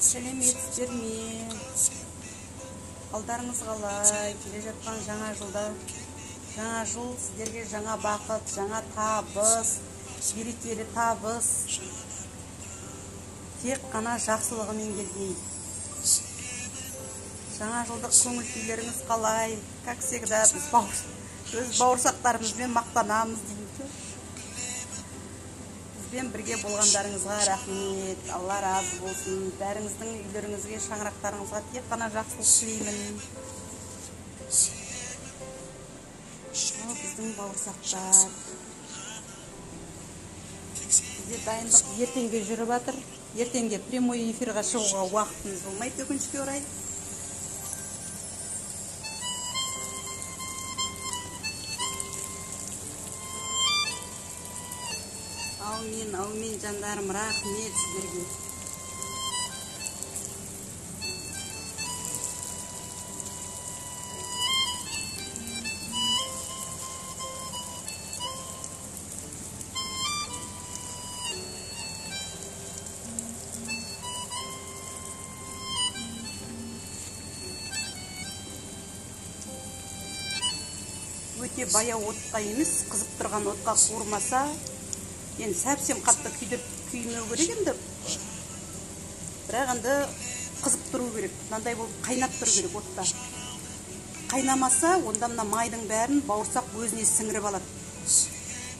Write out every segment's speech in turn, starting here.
Сәлеметсіздер ме? Қалдарыңыз қалай? Келе жатқан жаңа жылда, жаңа жыл сіздерге жаңа бақыт, жаңа табыс, берекелі табыс, тек қана жақсылығымен келгей. Жаңа жылдық көңіл күйлеріңіз қалай? Как всегда біз өз бауырсақтарымызбен мақтанамыз дейміз. Бізбен бірге болғандарыңызға рахмет, Алла разы болсын. Бәріңіздің үйлеріңізге, шаңырақтарыңызға тек қана жақсылық тілеймін. Біздің бауырсақтар. Бізде дайындық ертеңге жүріп жатыр. Ертеңге прямой эфирға шығуға уақытымыз болмайды, өкінішке орай. Әумин жандарым, рахмет сіздерге. Өте баяу отқа емес, қызып тұрған отқа қуырмаса, енді сәпсем қатты күймеу керек енді. Бірақ енді қызып тұру керек. Мынандай болып қайнап тұру керек отта. Қайнамаса, онда мына майдың бәрін бауырсақ өзіне сіңіріп алады.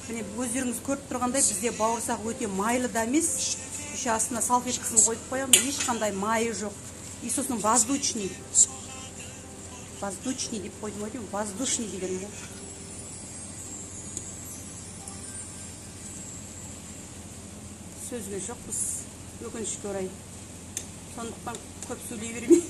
Міне өздеріңіз көріп тұрғандай, бізде бауырсақ өте майлы да емес. Еще астына салфеткасын қойып қоямын, ешқандай майы жоқ. И сосын воздушный. Воздушный деп қойдым ғой деймін, воздушный деген бұл. Сөзге жоқпыз, өкінішке орай. Сондықтан көп сөйлей бермей.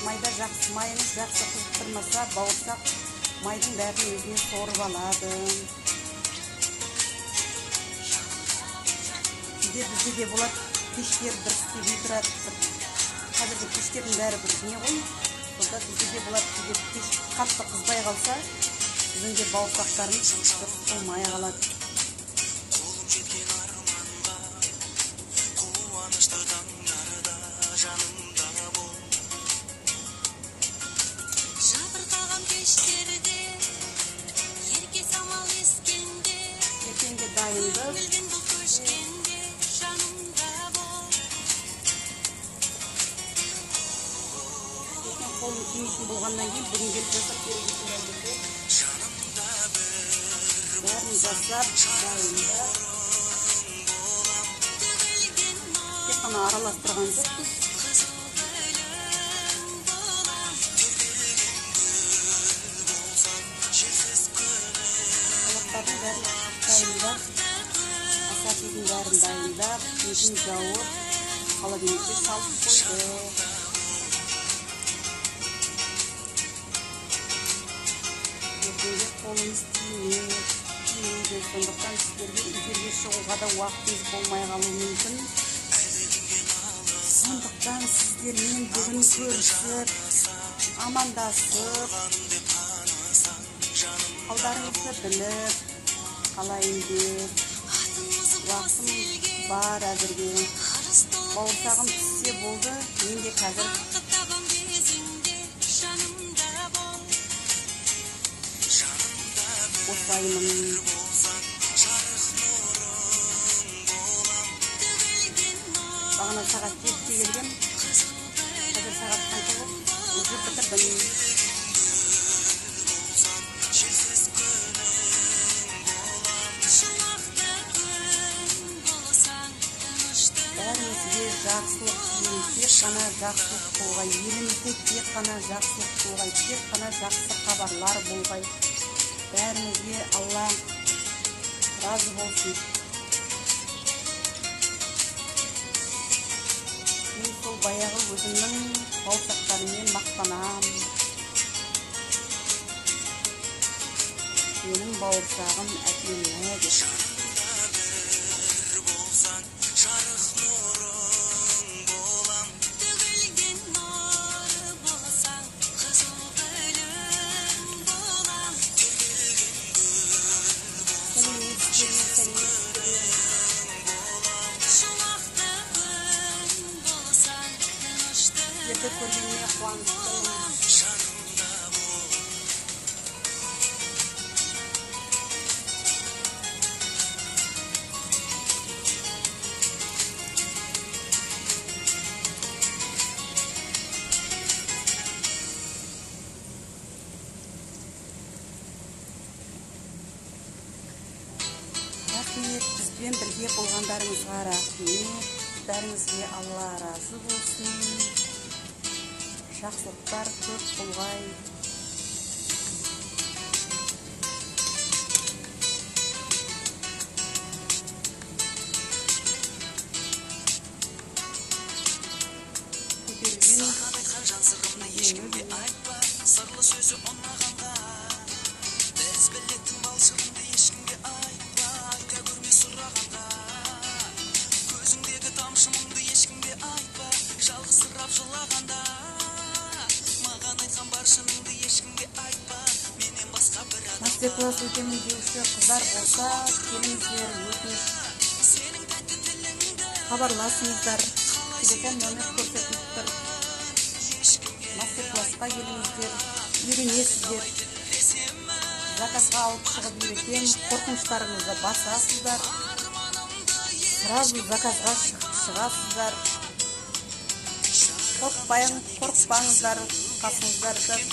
Майда жақсы, майымыз жақсы қызып тұрмаса, бауырсақ майдың бәрін өзіне сорып алады. Бізде де болады, пештер бір істемей тұрады. Қазіргі пештердің бәрі бір не ғой. Сонда бізде де болады, пеш қатты қызбай қалса, біздің де бауырсақтарымыз дұрыс болмай қалады. Ертеңге дайынды. Қолым тимейтін болғаннан кейін бүгін келіп жасап беруге. Бәрін жасап, дайындап. Тек қана араластырған жоқпыз. Салаттардың бәрін дайындап, асатудың бәрін дайындап, өзін жауып, холодильникке салып қойды. Қолымыз тимейді, сондықтан сіздерге эфирге шығуға да уақытымыз болмай қалуы мүмкін. Сондықтан сіздермен бүгін көрісіп, амандасып, қалдарыңызды біліп, қалайын деп, уақытым бар әзірге. Бауырсағым піссе болды, мен де қазір осылаймын. Бағана сағат 7-те келгем. Қазір сағат қанша болды? Уже бітірдім. Бәрімізге жақсылық тілеймін, тек қана жақсылық болғай, елімізде тек қана жақсылық болғай, тек қана жақсы хабарлар болғай. Бәрімізге Алла разы болсын. Мен сол баяғы өзімнің бауырсақтарыммен мақтанам. Менің бауырсағым әкеме деп. Сіздерді көргеніме қуаныштымын. Рахмет, бізбен бірге болғандарыңызға рахмет. Бәріңізге Алла разы болсын. Жақсылықтар көп болғай. Сырлы сөзі ұнағанға біз білетін балшығынды ешкімге айтпа, айта көрме сұрағанға көзіңдегі тамшы мұңды ешкімге айтпа, жалғызсырап жылағанда маған айтқан бар шыныңды ешкімге айтпа, менен басқа бір адам мастер-класс өтемін деуші қыздар болса, келіңіздер, өтініш хабарласыңыздар. Телефон номер көрсетіліп тұр. Мастер-классқа келіңіздер, үйренесіздер. Заказға алып шығып үйретем, қорқыныштарыңызды басасыздар. Сразу заказға шығасыздар. Қорықпаңыздар,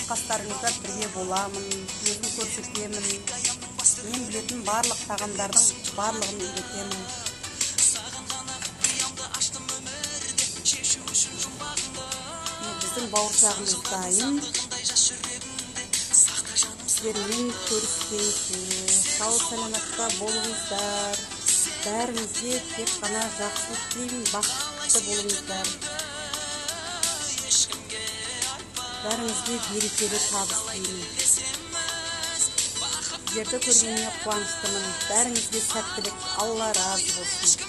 қастарыңызда бірге боламын, өзім көрсетемін. Мен білетін барлық тағамдардың барлығын үйретемін. Біздің бауырсағымыз дайын. Сіздермен көріскенше сау саламатта болыңыздар. Бәріңізге тек қана жақсылық тілеймін, бақытты болыңыздар. Бәріңізге берекелі табыс тілеймін. Сіздерді көргеніме қуаныштымын. Бәріңізге сәттілік, Алла разы болсын.